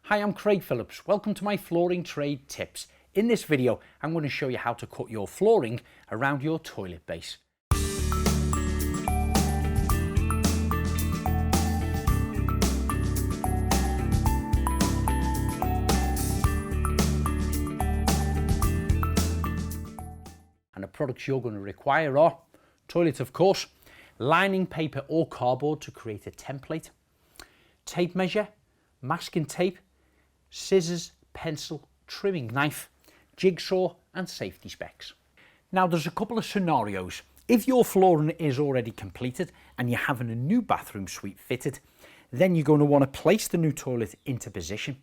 Hi, I'm Craig Phillips. Welcome to my flooring trade tips. In this video, I'm going to show you how to cut your flooring around your toilet base. And the products you're going to require are toilet, of course, lining paper or cardboard to create a template, tape measure, masking tape, scissors, pencil, trimming knife, jigsaw and safety specs. Now there's a couple of scenarios. If your flooring is already completed and you're having a new bathroom suite fitted, then you're going to want to place the new toilet into position,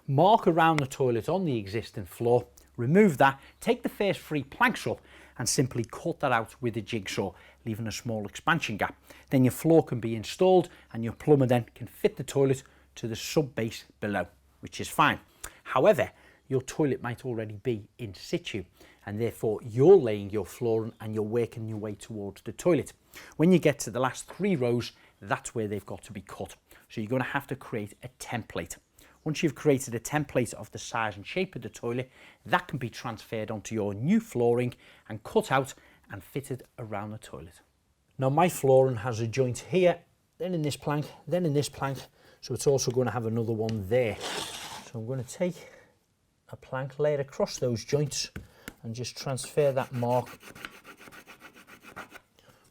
mark around the toilet on the existing floor, remove that, take the first 3 planks up and simply cut that out with a jigsaw, leaving a small expansion gap. Then your floor can be installed and your plumber then can fit the toilet to the sub base below, which is fine. However, your toilet might already be in situ and therefore you're laying your flooring and you're working your way towards the toilet. When you get to the last 3 rows, that's where they've got to be cut. So you're going to have to create a template. Once you've created a template of the size and shape of the toilet, that can be transferred onto your new flooring and cut out and fitted around the toilet. Now my flooring has a joint here, then in this plank, then in this plank. So it's also going to have another one there. So I'm going to take a plank, lay it across those joints and just transfer that mark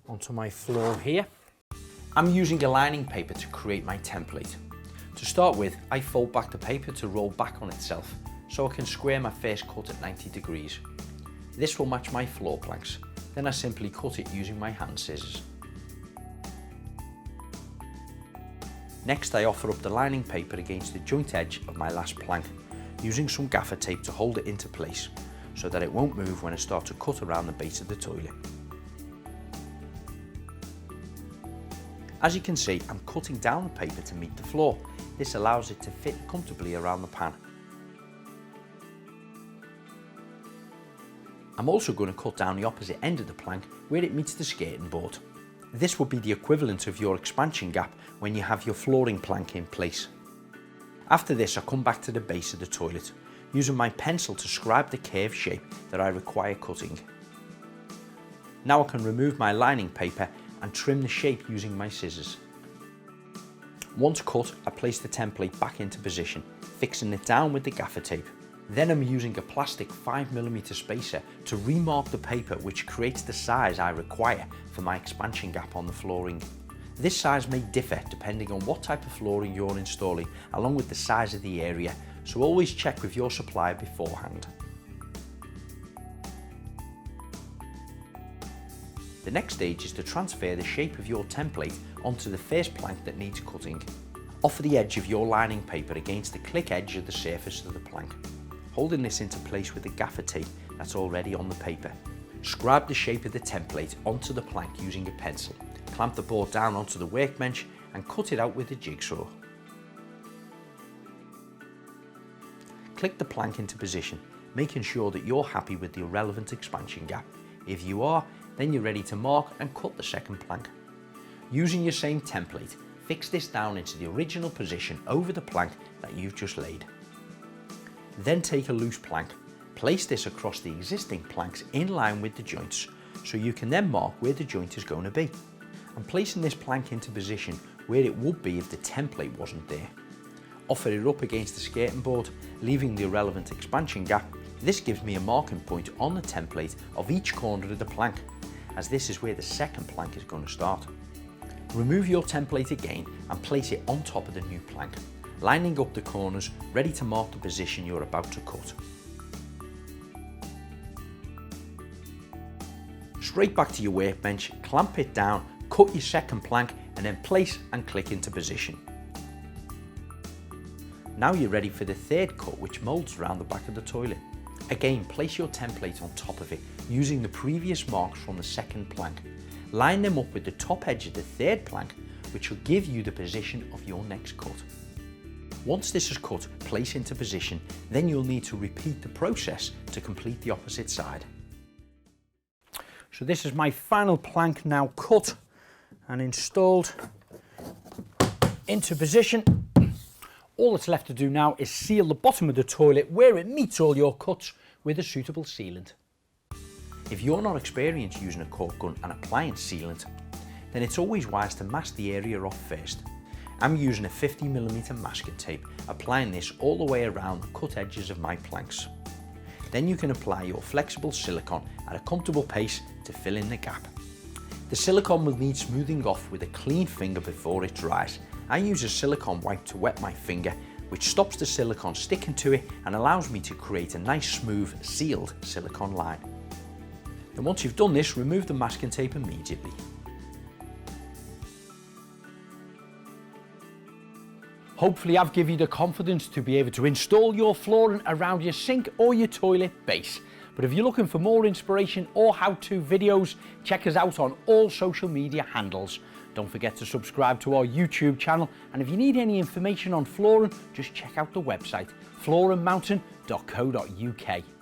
onto my floor here. I'm using a lining paper to create my template. To start with, I fold back the paper to roll back on itself so I can square my first cut at 90 degrees. This will match my floor planks. Then I simply cut it using my hand scissors. Next, I offer up the lining paper against the joint edge of my last plank, using some gaffer tape to hold it into place so that it won't move when I start to cut around the base of the toilet. As you can see, I'm cutting down the paper to meet the floor. This allows it to fit comfortably around the pan. I'm also going to cut down the opposite end of the plank where it meets the skirting board. This would be the equivalent of your expansion gap when you have your flooring plank in place. After this, I come back to the base of the toilet, using my pencil to scribe the curved shape that I require cutting. Now I can remove my lining paper and trim the shape using my scissors. Once cut, I place the template back into position, fixing it down with the gaffer tape. Then I'm using a plastic 5mm spacer to remark the paper, which creates the size I require for my expansion gap on the flooring. This size may differ depending on what type of flooring you're installing, along with the size of the area, so always check with your supplier beforehand. The next stage is to transfer the shape of your template onto the first plank that needs cutting. Offer the edge of your lining paper against the click edge of the surface of the plank, holding this into place with the gaffer tape that's already on the paper. Scribe the shape of the template onto the plank using a pencil, clamp the board down onto the workbench and cut it out with a jigsaw. Click the plank into position, making sure that you're happy with the relevant expansion gap. If you are, then you're ready to mark and cut the second plank. Using your same template, fix this down into the original position over the plank that you've just laid. Then take a loose plank, place this across the existing planks in line with the joints, so you can then mark where the joint is going to be. I'm placing this plank into position where it would be if the template wasn't there. Offer it up against the skirting board, leaving the relevant expansion gap. This gives me a marking point on the template of each corner of the plank, as this is where the second plank is going to start. Remove your template again and place it on top of the new plank, lining up the corners, ready to mark the position you're about to cut. Straight back to your workbench, clamp it down, cut your second plank and then place and click into position. Now you're ready for the third cut, which moulds around the back of the toilet. Again, place your template on top of it using the previous marks from the second plank. Line them up with the top edge of the third plank, which will give you the position of your next cut. Once this is cut, place into position, then you'll need to repeat the process to complete the opposite side. So this is my final plank now cut and installed into position. All that's left to do now is seal the bottom of the toilet where it meets all your cuts with a suitable sealant. If you're not experienced using a cork gun and applying sealant, then it's always wise to mask the area off first. I'm using a 50mm masking tape, applying this all the way around the cut edges of my planks. Then you can apply your flexible silicone at a comfortable pace to fill in the gap. The silicone will need smoothing off with a clean finger before it dries. I use a silicone wipe to wet my finger, which stops the silicone sticking to it and allows me to create a nice smooth sealed silicone line. And once you've done this, remove the masking tape immediately. Hopefully I've given you the confidence to be able to install your flooring around your sink or your toilet base. But if you're looking for more inspiration or how-to videos, check us out on all social media handles. Don't forget to subscribe to our YouTube channel, and if you need any information on flooring, just check out the website flooringmountain.co.uk.